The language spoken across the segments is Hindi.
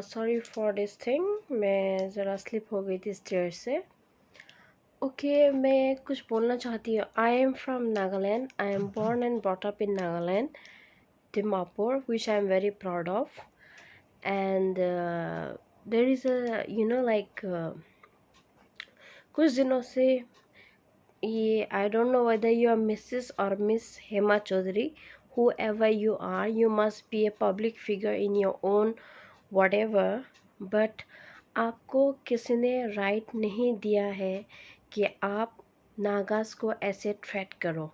सॉरी फॉर दिस थिंग, मैं ज़रा स्लिप हो गई थी स्टेयर से। ओके, मैं कुछ बोलना चाहती हूँ। I am from Nagaland. I am born and brought up in Nagaland, Dimapur, which I am very proud of. And there is a, कुछ दिनों से ये, I don't know whether you are Mrs. or Miss Hema Chaudhary, whoever you are, you must be a public figure in your own whatever, but आपको किसी ने राइट नहीं दिया है कि आप नागास को ऐसे थ्रेट करो।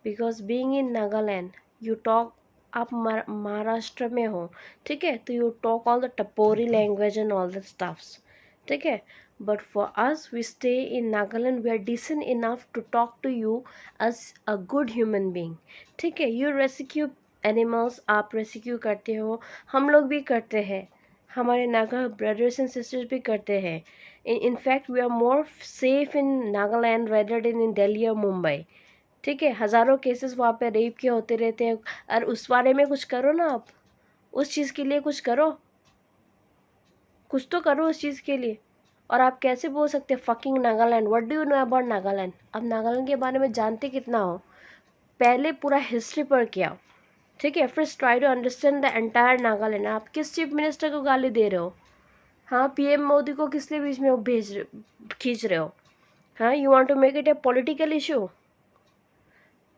Because being in Nagaland you talk, आप महाराष्ट्र में हो, ठीक है, तो you talk all the tapori language and all the stuffs, ठीक है, but for us we stay in Nagaland, we are decent enough to talk to you as a good human being, ठीक है। यू रेस्क्यू एनिमल्स, आप रेस्क्यू करते हो, हम लोग भी करते हैं, हमारे नागा ब्रदर्स एंड सिस्टर्स भी करते हैं। In fact we are more safe in Nagaland rather than in Delhi और मुंबई, ठीक है। हज़ारों केसेस वहाँ पे रेप के होते रहते हैं, और उस बारे में कुछ करो ना, आप उस चीज़ के लिए कुछ करो, कुछ तो करो उस चीज़ के लिए। और आप कैसे बोल सकते हैं fucking Nagaland? What do you know about Nagaland? आप नागालैंड के बारे में जानते कितना हो? पहले पूरा हिस्ट्री पढ़ के आओ, ठीक है, फिर try to understand the entire Nagaland. आप किस चीफ मिनिस्टर को गाली दे रहे हो? हाँ, पीएम मोदी को किस लिए बीच में खींच रहे हो? हाँ, you want to make it a political issue.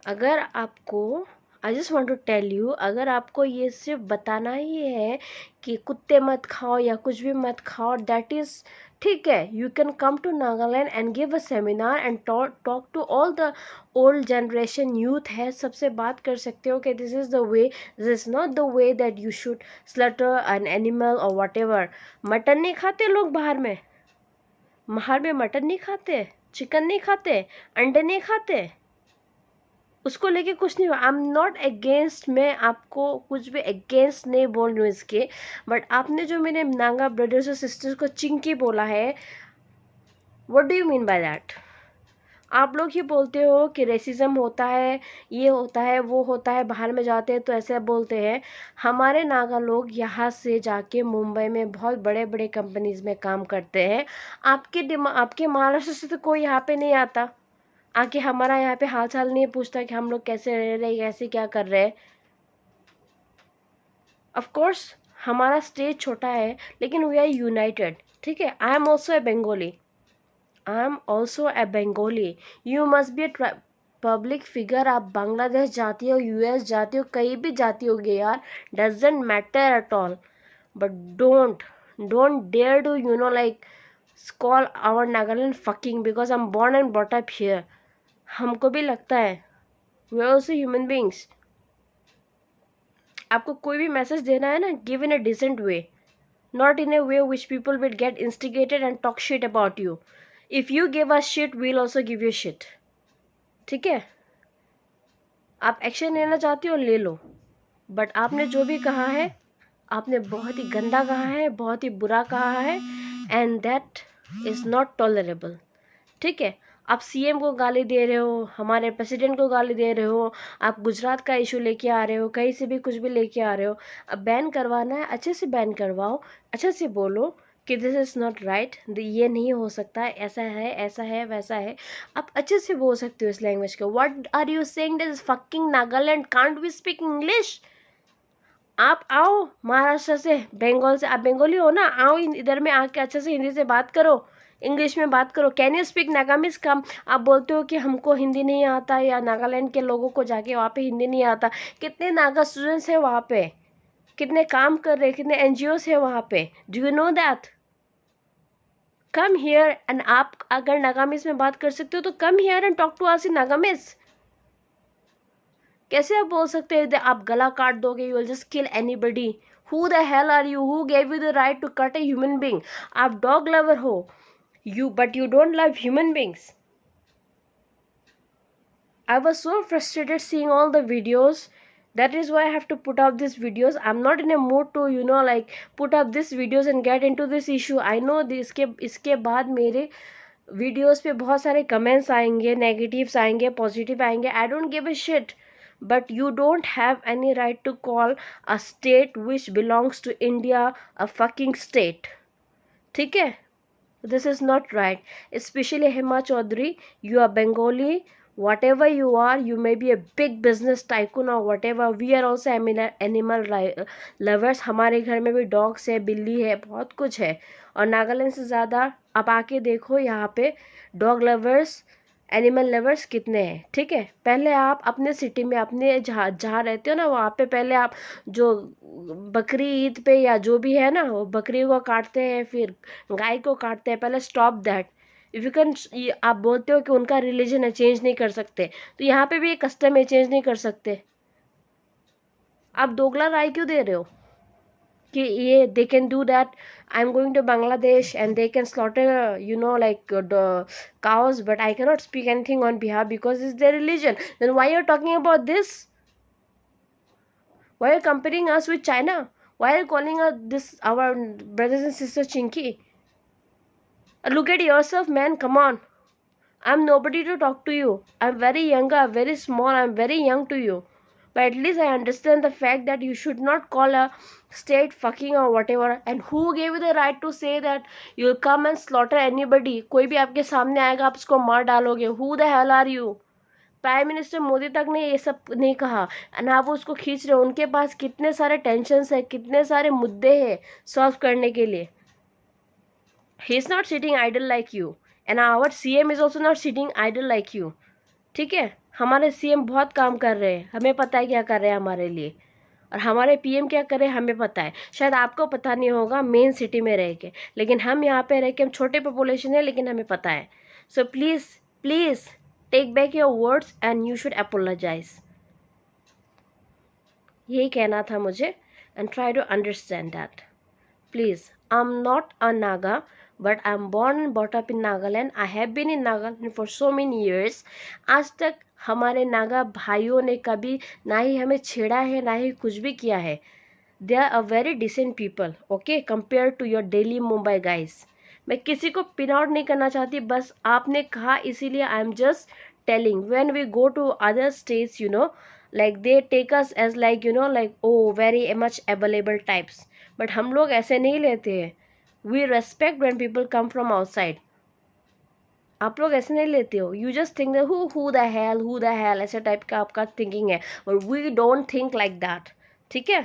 अगर आपको, I just want to tell you, अगर आपको ये सिर्फ बताना ही है कि कुत्ते मत खाओ या कुछ भी मत खाओ, दैट इज़ ठीक है, you can come to Nagaland and give a seminar and talk to all the old generation youth है, सबसे बात कर सकते हो कि this is the way, this is not the way that you should slaughter an animal और वट एवर। मटन नहीं खाते लोग बाहर में मटन नहीं खाते, चिकन नहीं खाते, अंडे नहीं खाते, उसको लेके कुछ नहीं हुआ। आई एम नॉट अगेंस्ट, मैं आपको कुछ भी अगेंस्ट नहीं बोल रही हूँ इसके, बट आपने जो मेरे नागा ब्रदर्स और सिस्टर्स को चिंकी बोला है, what do you mean by that? आप लोग ही बोलते हो कि रेसिज्म होता है, ये होता है, वो होता है, बाहर में जाते हैं तो ऐसे बोलते हैं। हमारे नागा लोग यहाँ से जाके मुंबई में बहुत बड़े बड़े कंपनीज में काम करते हैं। आपके महाराष्ट्र से तो कोई यहाँ पे नहीं आता आके हमारा यहाँ पे हाल चाल नहीं पूछता कि हम लोग कैसे रह रहे, कैसे क्या कर रहे हैं। ऑफ कोर्स हमारा स्टेट छोटा है, लेकिन वी आर यूनाइटेड, ठीक है। I am also a Bengali. You must be a public figure. आप बांग्लादेश जाती हो, यूएस जाती हो, कहीं भी जाती होगी यार, doesn't matter at all, but don't dare to call our Nagaland fucking, because I'm born and brought up here. हमको भी लगता है, we are also human beings. आपको कोई भी मैसेज देना है ना, give in a decent way, not in a way which people will get instigated and talk shit about you. If you give us shit, we will also give you shit, ठीक है। आप एक्शन लेना चाहते हो, ले लो, बट आपने जो भी कहा है, आपने बहुत ही गंदा कहा है, बहुत ही बुरा कहा है, and that is not tolerable, ठीक है। आप सीएम को गाली दे रहे हो, हमारे प्रेसिडेंट को गाली दे रहे हो, आप गुजरात का इशू लेके आ रहे हो, कहीं से भी कुछ भी लेके आ रहे हो। अब बैन करवाना है, अच्छे से बैन करवाओ, अच्छे से बोलो कि दिस इज़ नॉट राइट, ये नहीं हो सकता, ऐसा है वैसा है। आप अच्छे से बोल सकते हो इस लैंग्वेज को। What are you saying this fucking Nagaland can't we speak English? आप आओ महाराष्ट्र से, बंगाल से, आप बंगाली हो ना, आओ इधर में आके अच्छे से हिंदी से बात करो, इंग्लिश में बात करो। Can you speak Nagamese? Come. आप बोलते हो कि हमको हिंदी नहीं आता, या नागालैंड के लोगों को जाके वहाँ पे हिंदी नहीं आता। कितने नागा स्टूडेंट्स हैं वहाँ पे, कितने काम कर रहे हैं, कितने एनजीओस हैं वहाँ पे, do you know that? Come here and आप अगर नागामीज में बात कर सकते हो तो come here and talk to us in Nagamese. कैसे आप बोल सकते हैं आप गला काट दोगे, you will just kill anybody? Who the hell are you? Who gave you the right to cut a human being? आप डॉग लवर हो, but you don't love human beings. I was so frustrated seeing all the videos. That is why I have to put up these videos. I'm not in a mood to put up these videos and get into this issue. I know इसके बाद मेरे वीडियोस पे बहुत सारे कमेंट्स आएंगे, नेगेटिव्स आएंगे, पॉजिटिव आएंगे, I don't give a shit, but you don't have any right to call a state which belongs to India a fucking state. ठीक है? This is not right. Especially Hema Chaudhary, you are Bengali. Whatever you are, you may be a big business tycoon or whatever. We are also animal lovers. हमारे घर में भी डॉग्स है, बिल्ली है, बहुत कुछ है. और नागालैंड से ज़्यादा आप आके देखो यहाँ पे डॉग लवर्स, एनिमल लवर्स कितने हैं. ठीक है, पहले आप अपने सिटी में, अपने जहाँ जहाँ रहते हो ना, वहाँ पे पहले आप जो बकरी ईद पे या जो भी है ना, वो बकरी को काटते हैं, फिर गाय को काटते हैं. पहले stop that. If you can, आप बोलते हो कि उनका रिलीजन है, चेंज नहीं कर सकते, तो यहाँ पे भी एक कस्टम है, चेंज नहीं कर सकते. आप दोगला राय क्यों दे रहे हो कि ये they can do that? I am going to Bangladesh and they can slaughter like cows, but I cannot speak anything on behalf because it's their religion. Then why you're talking about this? Why are you comparing us with China? Why are you calling us this, our brothers and sisters, chinky? Look at yourself, man. Come on. I'm nobody to talk to you. I'm very younger, very small. I'm very young to you. But at least I understand the fact that you should not call a state fucking or whatever. And who gave you the right to say that you'll come and slaughter anybody? कोई भी आपके सामने आएगा, आप उसको मार डालोगे. Who the hell are you? Prime minister Modi तक ने ये सब नहीं कहा, और आप उसको खींच रहे हो. उनके पास कितने सारे टेंशन्स है, कितने सारे मुद्दे हैं सॉल्व करने के लिए. He is not sitting idle like you, and our CM is also not sitting idle like you. ठीक है, हमारे CM बहुत काम कर रहे हैं, हमें पता है क्या कर रहे हैं हमारे लिए, और हमारे PM क्या कर रहे हैं हमें पता है. शायद आपको पता नहीं होगा मेन सिटी में रह के, लेकिन हम यहाँ पे रह के, हम छोटे पॉपुलेशन है लेकिन हमें पता है. So please please take back your words and you should apologise. यही कहना था मुझे, and try to understand that please. I am not a Naga, but I'm born and brought up in Nagaland. I have been in Nagaland for so many years. आज तक हमारे नागा भाइयों ने कभी ना ही हमें छेड़ा है, ना ही कुछ भी किया है. They are a very decent people, okay, compared to your Delhi Mumbai guys. मैं किसी को पिन आउट नहीं करना चाहती, बस आपने कहा इसीलिए I am just telling. When we go to other states, like they take us as like like oh very much available types, but हम लोग ऐसे नहीं लेते हैं. We respect when people come from outside. आप लोग ऐसे नहीं लेते हो. You just think that who the hell ऐसे टाइप का आपका थिंकिंग है, but we don't think like that. ठीक है,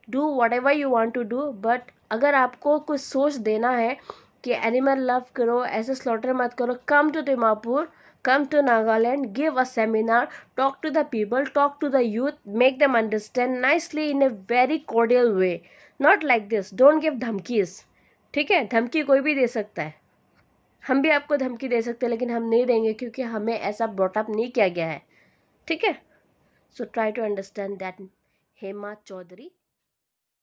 do whatever you want to do, but अगर आपको कुछ सोच देना है कि एनिमल लव करो, ऐसे स्लॉटर मत करो, come to Dimapur, come to Nagaland, give a seminar, talk to the people, talk to the youth, make them understand nicely in a very cordial way, not like this. Don't give धमकीज. ठीक है, धमकी कोई भी दे सकता है, हम भी आपको धमकी दे सकते हैं, लेकिन हम नहीं देंगे क्योंकि हमें ऐसा ब्रॉटअप नहीं किया गया है. ठीक है, so try to understand that. Hema Chaudhary.